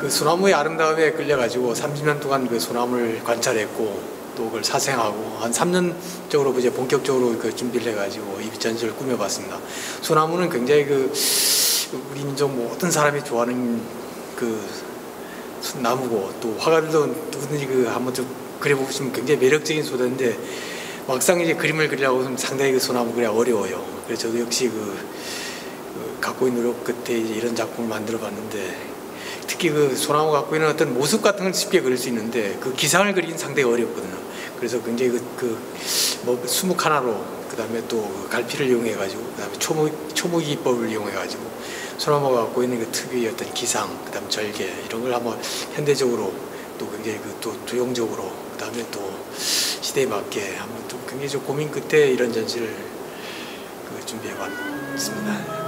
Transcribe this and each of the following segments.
그 소나무의 아름다움에 끌려가지고 30년 동안 그 소나무를 관찰했고 또 그걸 사생하고 한 3년적으로 이제 본격적으로 그 준비를 해가지고 이 전시를 꾸며봤습니다. 소나무는 굉장히 그 우리 민족 모든 사람이 좋아하는 그 나무고 또 화가들도 누구든지 그 한번 좀 그려보시면 굉장히 매력적인 소재인데 막상 이제 그림을 그리려고 하면 상당히 그 소나무 그리기 어려워요. 그래서 저도 역시 갖고 있는 노력 끝에 이제 이런 작품을 만들어 봤는데 특히 그 소나무가 갖고 있는 어떤 모습 같은 걸 쉽게 그릴 수 있는데 그 기상을 그리긴 상당히 어렵거든요. 그래서 굉장히 뭐 수묵 하나로 그다음에 또 갈피를 이용해 가지고 그다음에 초무기 기법을 이용해 가지고 소나무가 갖고 있는 그 특유의 어떤 기상, 그다음 절개 이런 걸 한번 현대적으로 또 굉장히 또 조형적으로 그다음에 또 시대에 맞게 한번 또 굉장히 좀 고민 끝에 이런 전시를 준비해 봤습니다.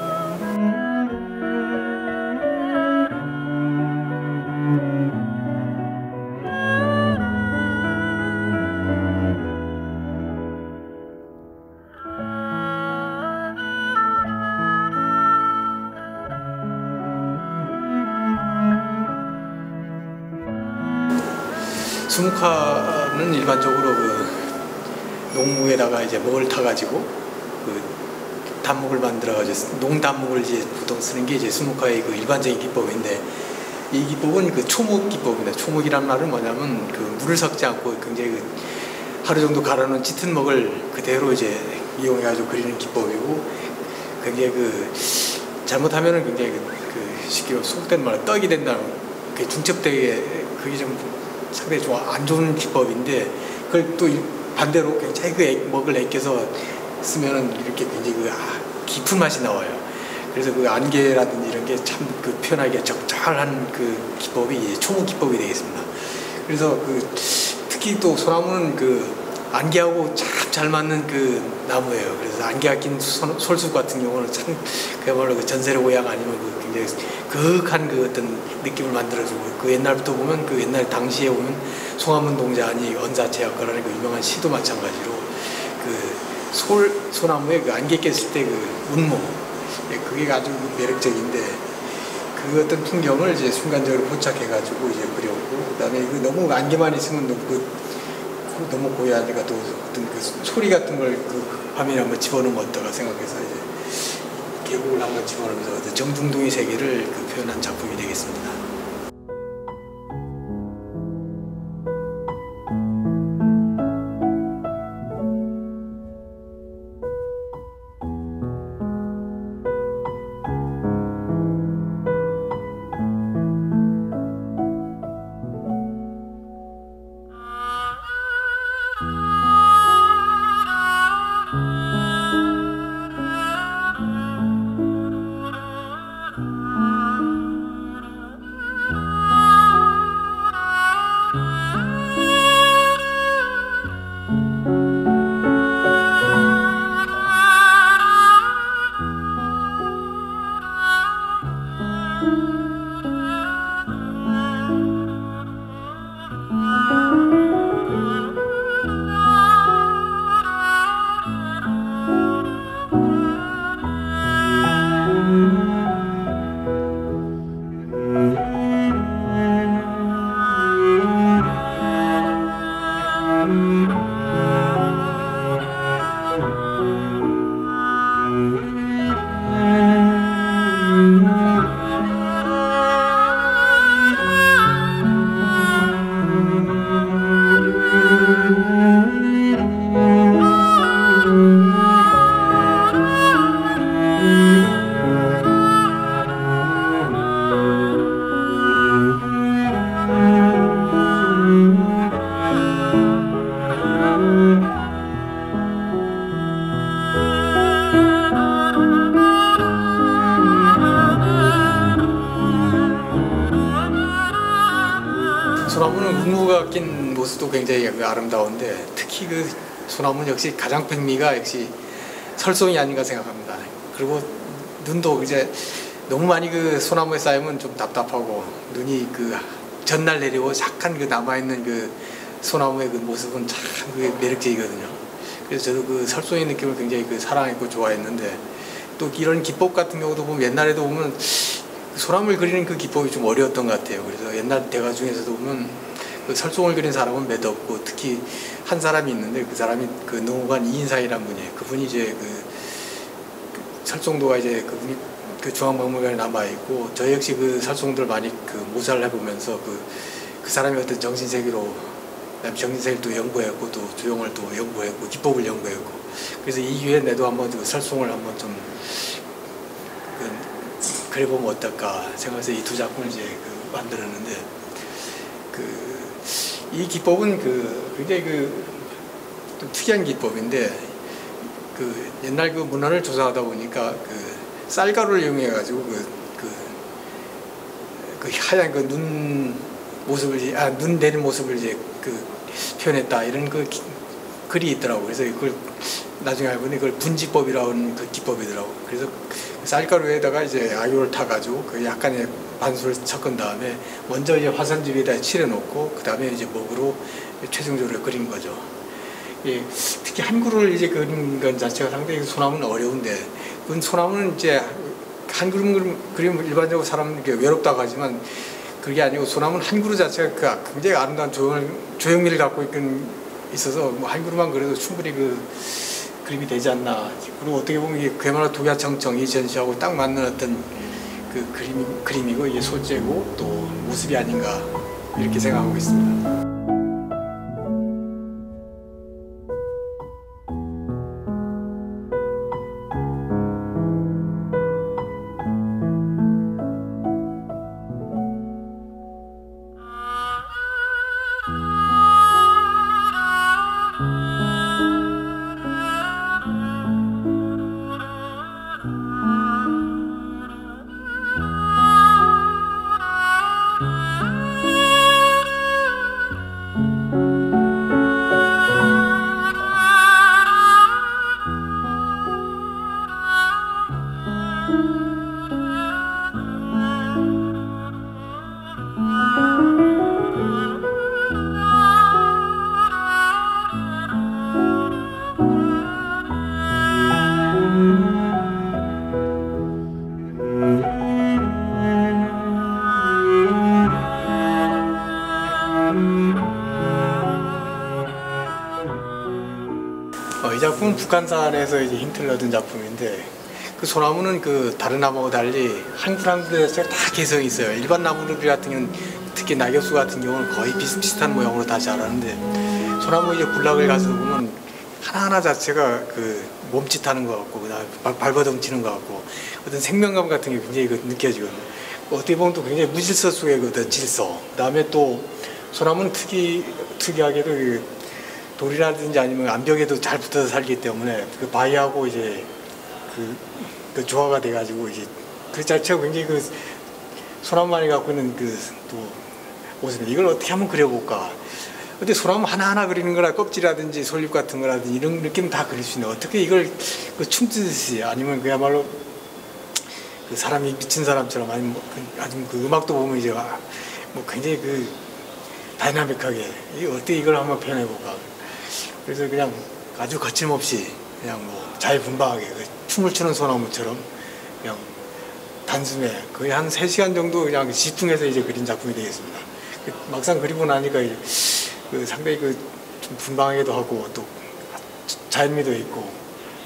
수묵화는 일반적으로 농무에다가 이제 먹을 타가지고 단목을 만들어가지고 농단목을 이제 보통 쓰는 게 이제 수묵화의 일반적인 기법인데 이 기법은 초목 기법입니다. 초목이란 말은 뭐냐면 물을 섞지 않고 굉장히 하루 정도 갈아놓은 짙은 먹을 그대로 이제 이용해가지고 그리는 기법이고 굉장히 잘못하면은 굉장히 쉽게 속된 말로 떡이 된다는 중첩되게 그게 좀 상당히 안 좋은 기법인데 그걸 또 반대로 굉장히 먹을 애껴서 쓰면은 이렇게 굉장히 깊은 맛이 나와요. 그래서 안개라든지 이런 게 참 표현하기가 적절한 기법이 초목 기법이 되겠습니다. 그래서 특히 또 소나무는 안개하고 참 잘 맞는 나무예요. 그래서 안개가 낀 솔숲 같은 경우는 참 그야말로 전설의 고향 아니면 굉장히 그윽한 어떤 느낌을 만들어주고 옛날부터 보면 옛날 당시에 보면 송화문 동자니 언사체 약가라는 유명한 시도 마찬가지로 소나무에 안개 꼈을 때 운모 그게 아주 매력적인데 그 어떤 풍경을 이제 순간적으로 포착해가지고 이제 그렸고 그다음에 너무 안개만 있으면 너무 고요하니까 또 어떤 소리 같은 걸 화면에 한번 집어넣으면 어떨까 생각해서 이제 계곡을 한번 집어넣으면서 정중동의 세계를 표현한 작품이 되겠습니다. 소나무는 운무가 낀 모습도 굉장히 아름다운데 특히 소나무는 역시 가장 백미가 역시 설송이 아닌가 생각합니다. 그리고 눈도 이제 너무 많이 소나무에 쌓이면 좀 답답하고 눈이 전날 내리고 약간 남아있는 소나무의 모습은 참 매력적이거든요. 그래서 저도 설송의 느낌을 굉장히 사랑했고 좋아했는데 또 이런 기법 같은 경우도 보면 옛날에도 보면 소나무를 그리는 그 기법이 좀 어려웠던 것 같아요. 그래서 옛날 대가 중에서도 보면 그 설송을 그린 사람은 몇 없고, 특히 한 사람이 있는데 그 사람이 그 농후관 이인상이라는 분이에요. 그분이 이제 그 설송도가 이제 그분이 그 중앙박물관에 남아 있고, 저 역시 그 설송들 많이 그 모사를 해보면서 그 사람이 어떤 정신세계로, 정신세계를 또 연구했고, 또 조형을 또 연구했고, 기법을 연구했고, 그래서 이 기회에 내도 한번 그 설송을 한번 좀 그려보면 어떨까 생각해서 이 두 작품을 이제 만들었는데, 이 기법은 굉장히 좀 특이한 기법인데, 옛날 그 문헌을 조사하다 보니까 쌀가루를 이용해 가지고 그 하얀 그 눈 모습을 눈 내린 모습을 이제 표현했다, 이런 글이 있더라고. 그래서 그걸 나중에 알고 보니 그걸 분지법이라는 그 기법이더라고. 그래서 쌀가루에다가 이제 아유를 타가지고 그 약간의 반수를 섞은 다음에 먼저 이제 화산지 위에다 칠해놓고 그 다음에 이제 먹으로 최종적으로 그린 거죠. 예, 특히 한 그루를 이제 그린 건 자체가 상당히 소나무는 어려운데, 그 소나무는 이제 한 그루 그리면 일반적으로 사람은 외롭다고 하지만 그게 아니고, 소나무는 한 그루 자체가 굉장히 아름다운 조형미를 갖고 있어서 뭐 한 그루만 그려도 충분히 그림이 되지 않나. 그리고 어떻게 보면 이게 그야말로 독야청청이 전시하고 딱 맞는 어떤 그림이고, 이게 소재고 또 모습이 아닌가, 이렇게 생각하고 있습니다. 이 작품은 북한산에서 이제 힌트를 얻은 작품인데, 그 소나무는 다른 나무와 달리 한 그루 한 그루 자체가 다 개성이 있어요. 일반 나무들 같은 경우는, 특히 낙엽수 같은 경우는 거의 비슷비슷한 모양으로 다 자라는데, 소나무 이제 군락을 가서 보면 하나하나 자체가 몸짓하는 것 같고, 그다음에 발버둥치는 것 같고, 어떤 생명감 같은 게 굉장히 느껴지거든요. 어떻게 보면 또 굉장히 무질서 속의 어떤 질서. 그다음에 또 소나무는 특이하게도 돌이라든지 아니면 암벽에도 잘 붙어서 살기 때문에 바위하고 이제 조화가 돼가지고, 이제 그 자체가 굉장히 소나무만이 갖고 있는 또 모습, 이걸 어떻게 한번 그려볼까. 근데 소나무 하나하나 그리는 거라, 껍질이라든지 솔잎 같은 거라든지 이런 느낌 다 그릴 수 있는데, 어떻게 이걸 춤추듯이, 아니면 그야말로 사람이 미친 사람처럼, 아니면 아니면 음악도 보면 이제 뭐 굉장히 다이나믹하게, 어떻게 이걸 한번 표현해볼까. 그래서 그냥 아주 거침없이 그냥 자유분방하게 춤을 추는 소나무처럼 그냥 단숨에 거의 한 3시간 정도 그냥 집중해서 이제 그린 작품이 되겠습니다. 막상 그리고 나니까 상당히 좀 분방하기도 하고 또 자연미도 있고,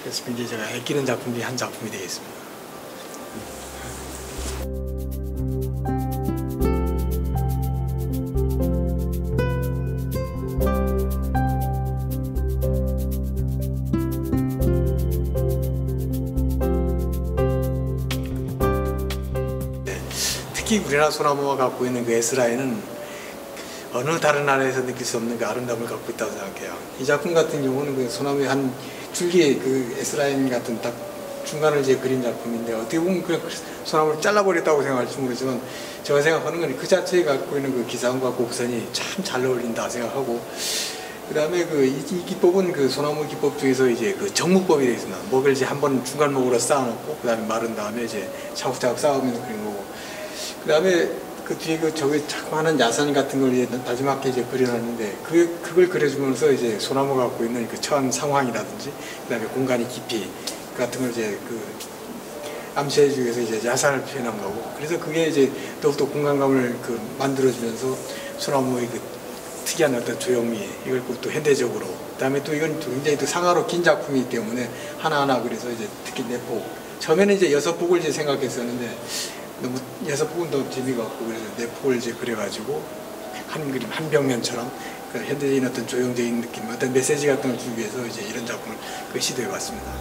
그래서 굉장히 제가 아끼는 작품 중에 한 작품이 되겠습니다. 특히 우리나라 소나무가 갖고 있는 그 S라인은 어느 다른 나라에서 느낄 수 없는 그 아름다움을 갖고 있다고 생각해요. 이 작품 같은 경우는 소나무의 한 줄기의 S라인 같은 딱 중간을 이제 그린 작품인데, 어떻게 보면 그냥 소나무를 잘라버렸다고 생각할지 모르지만, 제가 생각하는 건 그 자체에 갖고 있는 기상과 곡선이 참 잘 어울린다 생각하고, 그 다음에 이 기법은 소나무 기법 중에서 이제 정묵법이 되어 있습니다. 목을 이제 한번 중간 목으로 쌓아놓고, 그 다음에 마른 다음에 이제 차곡차곡 쌓으면서 그린 거고, 그 다음에 뒤에 저기 자그마한 야산 같은 걸 이제 나지막히 이제 그려놨는데, 그걸 그려주면서 이제 소나무가 갖고 있는 처한 상황이라든지, 그 다음에 공간의 깊이 같은 걸 이제 암시해주기 위해서 이제 야산을 표현한 거고, 그래서 그게 이제 더욱더 공간감을 만들어주면서 소나무의 특이한 어떤 조형미, 이걸 또 현대적으로, 그다음에 또 이건 굉장히 또 상하로 긴 작품이기 때문에 하나하나, 그래서 이제 특히 내폭, 처음에는 이제 6폭을 이제 생각했었는데 너무 6폭은 더 재미가 없고, 그래서 내폭을 이제 그려가지고 한 그림 한 벽면처럼 현대적인 어떤 조형적인 느낌, 어떤 메시지 같은 걸 주기 위해서 이제 이런 작품을 시도해 봤습니다.